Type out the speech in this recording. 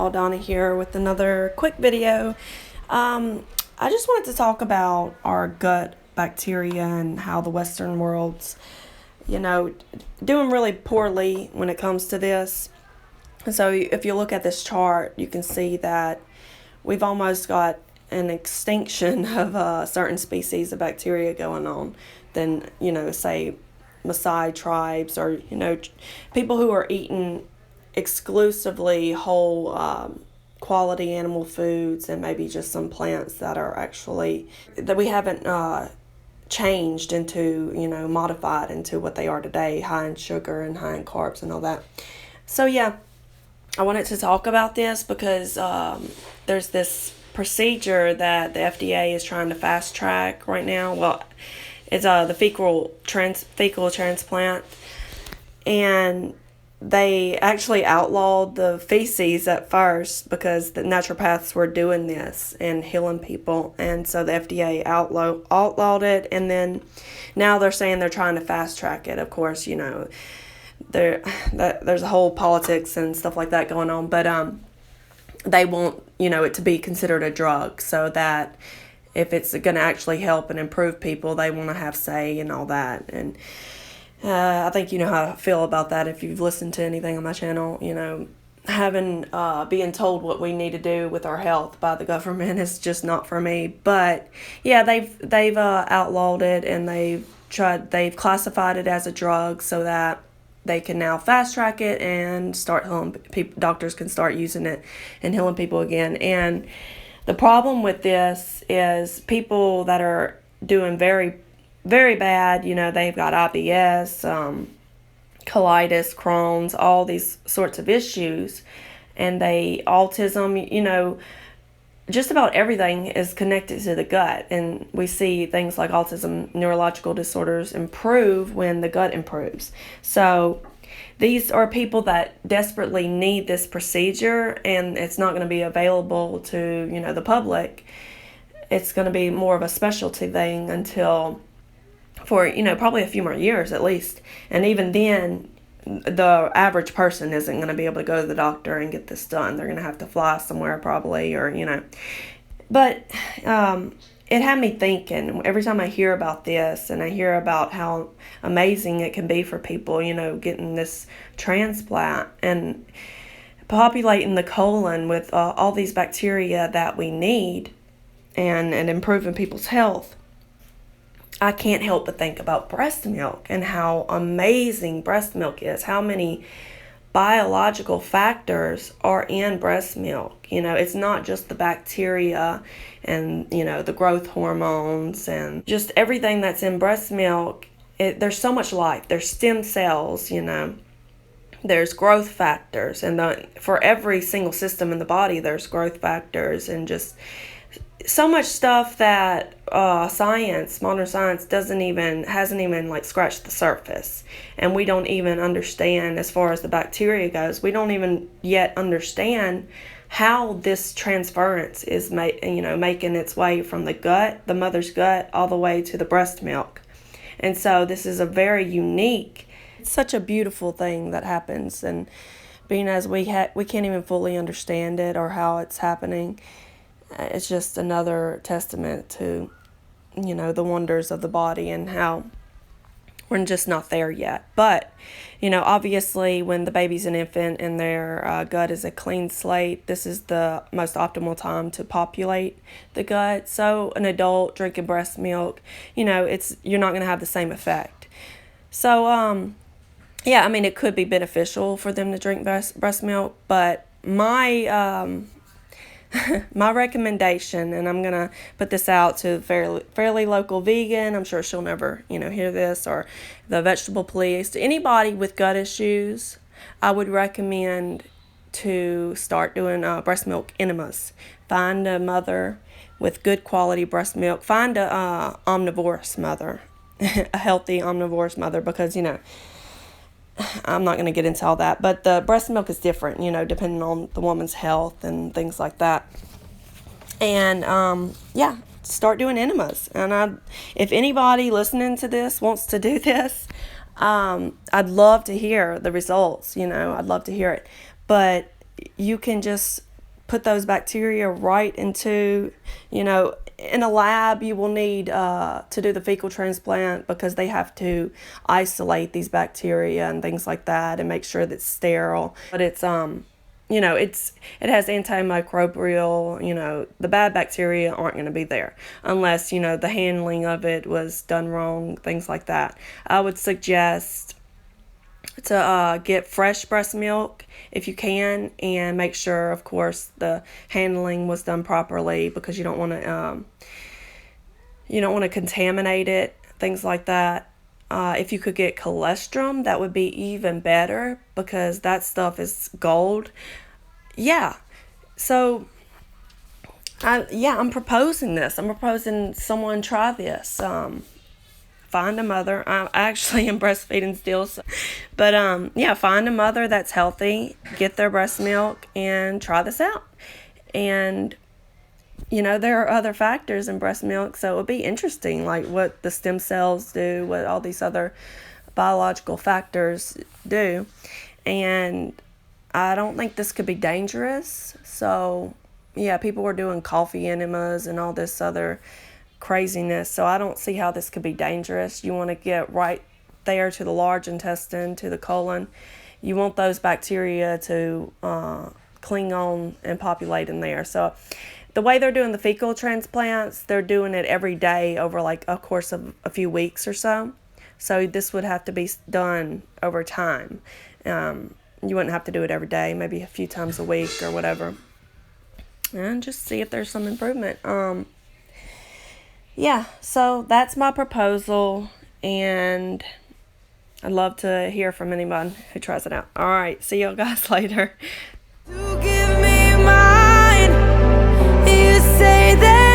y'all, Donna here with another quick video. I just wanted to talk about our gut bacteria and how the Western world's, doing really poorly when it comes to this. So if you look at this chart, you can see that we've almost got an extinction of certain species of bacteria going on than, say, Maasai tribes or, people who are eating exclusively whole quality animal foods and maybe just some plants that are actually, that we haven't changed into, modified into what they are today, high in sugar and high in carbs and all that. So yeah, I wanted to talk about this because there's this procedure that the FDA is trying to fast track right now. Well, it's the fecal transplant, and they actually outlawed the feces at first because the naturopaths were doing this and healing people, and so the FDA outlawed it, and then now they're saying they're trying to fast track it. Of course, there's a whole politics and stuff like that going on, but they want it to be considered a drug, so that if it's going to actually help and improve people, they want to have say and all that. And I think you know how I feel about that if you've listened to anything on my channel. Having being told what we need to do with our health by the government is just not for me. But yeah, they've outlawed it, and they've classified it as a drug so that they can now fast track it and start healing people. Doctors can start using it and healing people again. And the problem with this is people that are doing very, very bad, they've got IBS, colitis, Crohn's, all these sorts of issues, and autism, just about everything is connected to the gut. And we see things like autism, neurological disorders improve when the gut improves. So these are people that desperately need this procedure, and it's not going to be available to, the public. It's going to be more of a specialty thing for probably a few more years at least. And even then, the average person isn't going to be able to go to the doctor and get this done. They're going to have to fly somewhere probably, or, but it had me thinking every time I hear about this, and I hear about how amazing it can be for people, getting this transplant and populating the colon with all these bacteria that we need, and improving people's health. I can't help but think about breast milk and how amazing breast milk is, how many biological factors are in breast milk. It's not just the bacteria and, the growth hormones and just everything that's in breast milk. There's so much life. There's stem cells, there's growth factors, and for every single system in the body, there's growth factors, and just so much stuff that modern science hasn't even scratched the surface. And we don't even understand, as far as the bacteria goes, we don't even yet understand how this transference is making its way from the gut, the mother's gut, all the way to the breast milk. And so this is a very unique, such a beautiful thing that happens. And being as we can't even fully understand it or how it's happening, it's just another testament to, the wonders of the body and how we're just not there yet. But, obviously when the baby's an infant and their gut is a clean slate, this is the most optimal time to populate the gut. So an adult drinking breast milk, you're not going to have the same effect. So, yeah, it could be beneficial for them to drink breast milk, but my recommendation, and I'm going to put this out to fairly local vegan, I'm sure she'll never, hear this, or the vegetable police, to anybody with gut issues, I would recommend to start doing Breastmilk Enemas. Find a mother with good quality breast milk. Find a omnivorous mother, a healthy omnivorous mother, because, I'm not going to get into all that, but the breast milk is different, depending on the woman's health and things like that. And, yeah, start doing enemas. And if anybody listening to this wants to do this, I'd love to hear the results, I'd love to hear it. But you can just put those bacteria right into, in a lab you will need to do the fecal transplant, because they have to isolate these bacteria and things like that and make sure that it's sterile. But it's it has antimicrobial, the bad bacteria aren't going to be there unless, the handling of it was done wrong, things like that. I would suggest to get fresh breast milk if you can, and make sure, of course, the handling was done properly, because you don't want to contaminate it, things like that. If you could get colostrum, that would be even better, because that stuff is gold. Yeah. So I'm proposing this. I'm proposing someone try this. Find a mother. I actually am breastfeeding still, but find a mother that's healthy, get their breast milk, and try this out. And there are other factors in breast milk, so it would be interesting, like what the stem cells do, what all these other biological factors do. And I don't think this could be dangerous. So people were doing coffee enemas and all this other craziness, so I don't see how this could be dangerous. You want to get right there to the large intestine, to the colon. You want those bacteria to cling on and populate in there. So the way they're doing the fecal transplants, they're doing it every day over like a course of a few weeks or so. So this would have to be done over time. You wouldn't have to do it every day, maybe a few times a week or whatever, and just see if there's some improvement. So that's my proposal, and I'd love to hear from anyone who tries it out. All right, see you guys later. To give me mine, you say that